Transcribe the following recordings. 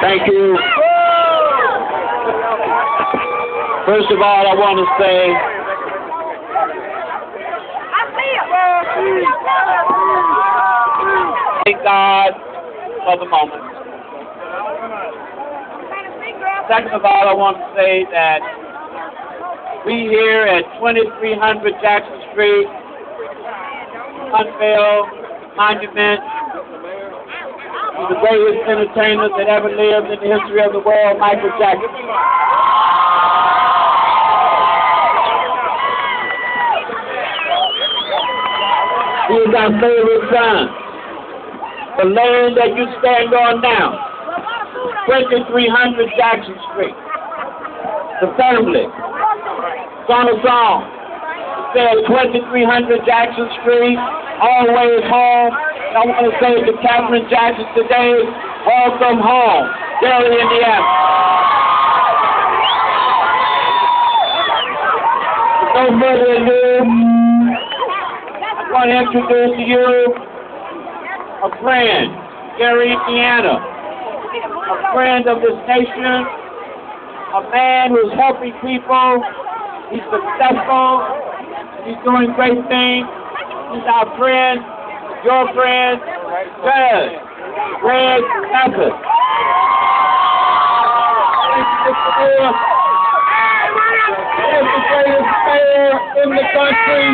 Thank you. First of all, I want to say thank God for the moment. Second of all, I want to say that we here at 2300 Jackson Street, unveil monument to the greatest entertainer that ever lived in the history of the world, Michael Jackson. He is our favorite son. The land that you stand on now, 2300 Jackson Street. The family sung a song. It said 2300 Jackson Street, always home. And I want to say to Catherine Jackson today, welcome home, Gary, Indiana. With no further ado, I want to introduce to you a friend, Gary, Indiana, a friend of this nation, a man who's helping people. He's successful. He's doing great things. He's our friend, your friend, Greg Evans. He's the greatest mayor in the country,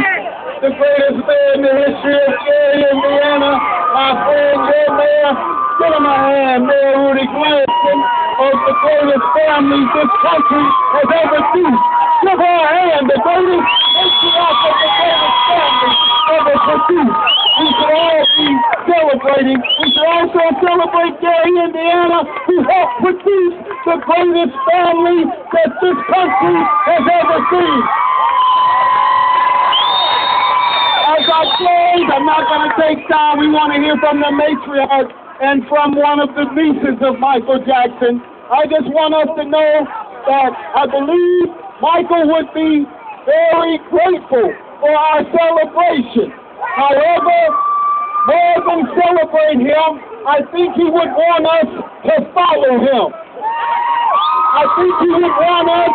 the greatest mayor in the history of Gary, Indiana. My friend, your mayor, give him a hand, Mayor Rudy Gladstone, of the greatest family this country has ever seen. Give her a hand, the greatest patriarch of the greatest family ever produced. We should all be celebrating. We should also celebrate Gary, Indiana, who helped produce the greatest family that this country has ever seen. As I close, I'm not going to take time. We want to hear from the matriarch and from one of the nieces of Michael Jackson. I just want us to know that I believe Michael would be very grateful for our celebration. However, more than celebrate him, I think he would want us to follow him. I think he would want us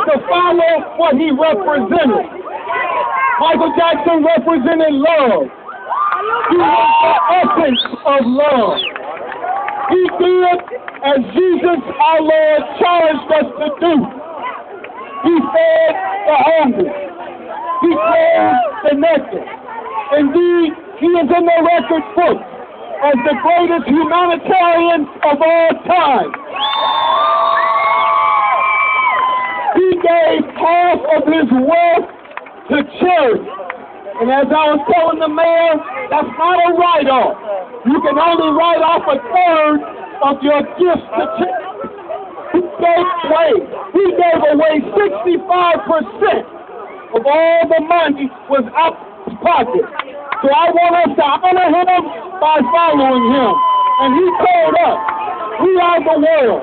to follow what he represented. Michael Jackson represented love. He was the essence of love. He did as Jesus, our Lord, charged us to do. He fed the hungry. He clothed the naked. Indeed, he is in the record book as the greatest humanitarian of all time. He gave half of his wealth to charity. And as I was telling the mayor, that's not a write-off. You can only write off a third of your gifts to charity. He gave away 65% of all the money was out of his pocket. So I want us to honor him by following him. And he told us, we are the world.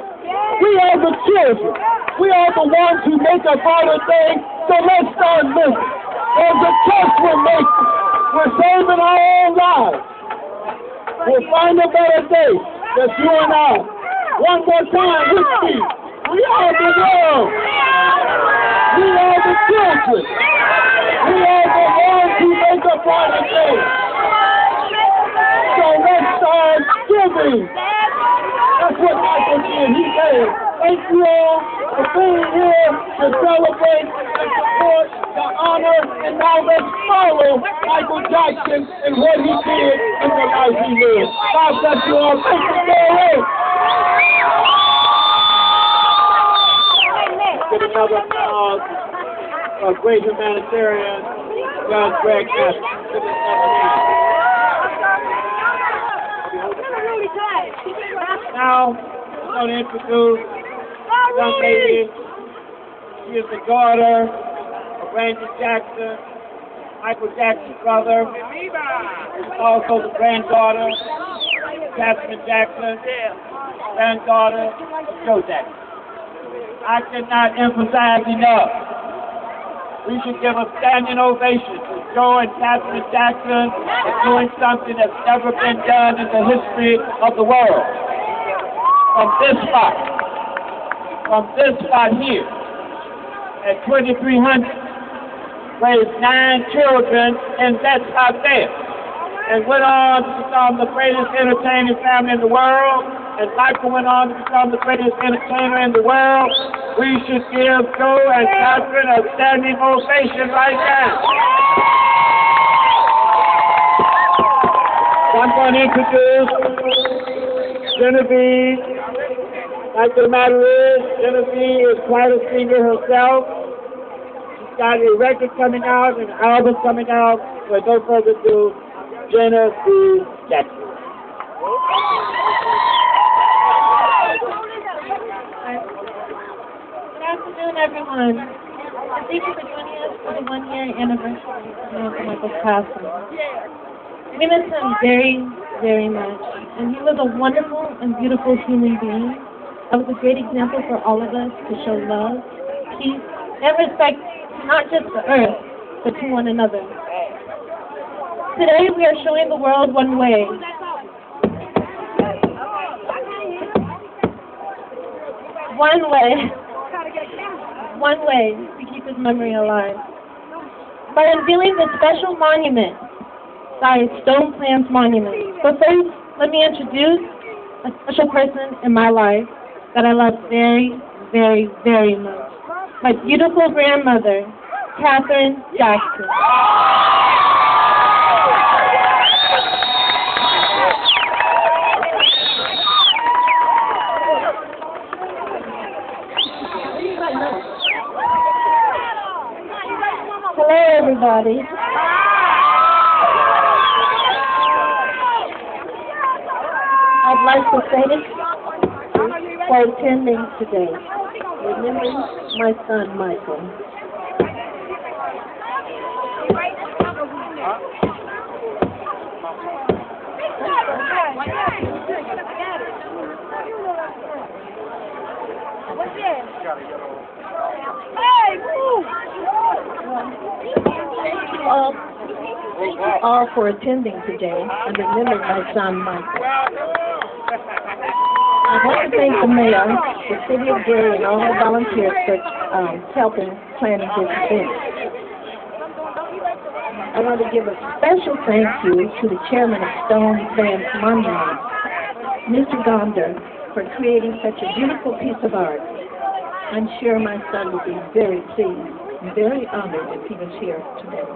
We are the children. We are the ones who make a brighter day. So let's start living. There's a choice we're making. We're saving our own lives. We'll find a better day. That's you and I. One more time with me. We are the world. We are the children. We are the ones who make a brighter day. So let's start giving. That's what Michael did. He said, thank you all for being here to celebrate, to support, to honor, and now let's follow Michael Jackson and what he did in the life he lived. God bless you all. Thank you, Gary. Give another applause for a great humanitarian, Judge Greg Evans. Give another hand. Now, I'm going to introduce a young lady. She is the daughter of Randy Jackson, Michael Jackson's brother. She's also the granddaughter of Catherine Jackson, granddaughter of Joe Jackson. I cannot emphasize enough. We should give a standing ovation to Joe and Catherine Jackson are doing something that's never been done in the history of the world. From this spot here, at 2300, raised 9 children, and that's out there. And went on to become the greatest entertaining family in the world, and Michael went on to become the greatest entertainer in the world. We should give Joe and Catherine a standing ovation right now. So I'm going to introduce Genevieve. Like the matter is, Genevieve is quite a singer herself. She's got a record coming out, an album coming out. With no further ado, Genevieve Jackson. Good afternoon, everyone. And thank you for joining us for the 1-year anniversary of Michael's passing. We miss him very, very much. And he was a wonderful and beautiful human being. That was a great example for all of us to show love, peace, and respect to not just the earth, but to one another. Today we are showing the world one way. One way to keep his memory alive. By unveiling this special monument, by Stone Plans Monument. But first, let me introduce a special person in my life that I love very, very, very much. My beautiful grandmother, Catherine Jackson. Hello, everybody. I'd like to thank you for attending today. Remembering my son, Michael. Thank you all for attending today and remembering my son, Michael. I'd like to thank the mayor, the city of Gary, and all the volunteers for helping planning this event. I want to give a special thank you to the chairman of Stone Plans Monument, Mr. Gonder, for creating such a beautiful piece of art. I'm sure my son would be very pleased and very honored if he was here today.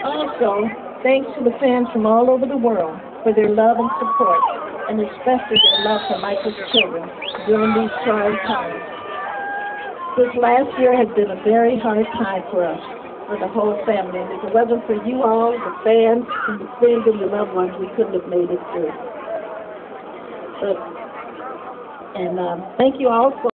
Also, thanks to the fans from all over the world for their love and support, and especially their love for Michael's children during these trying times. This last year has been a very hard time for us, for the whole family, and if it wasn't for you all, the fans, and the friends and the loved ones, we couldn't have made it through. Thank you all for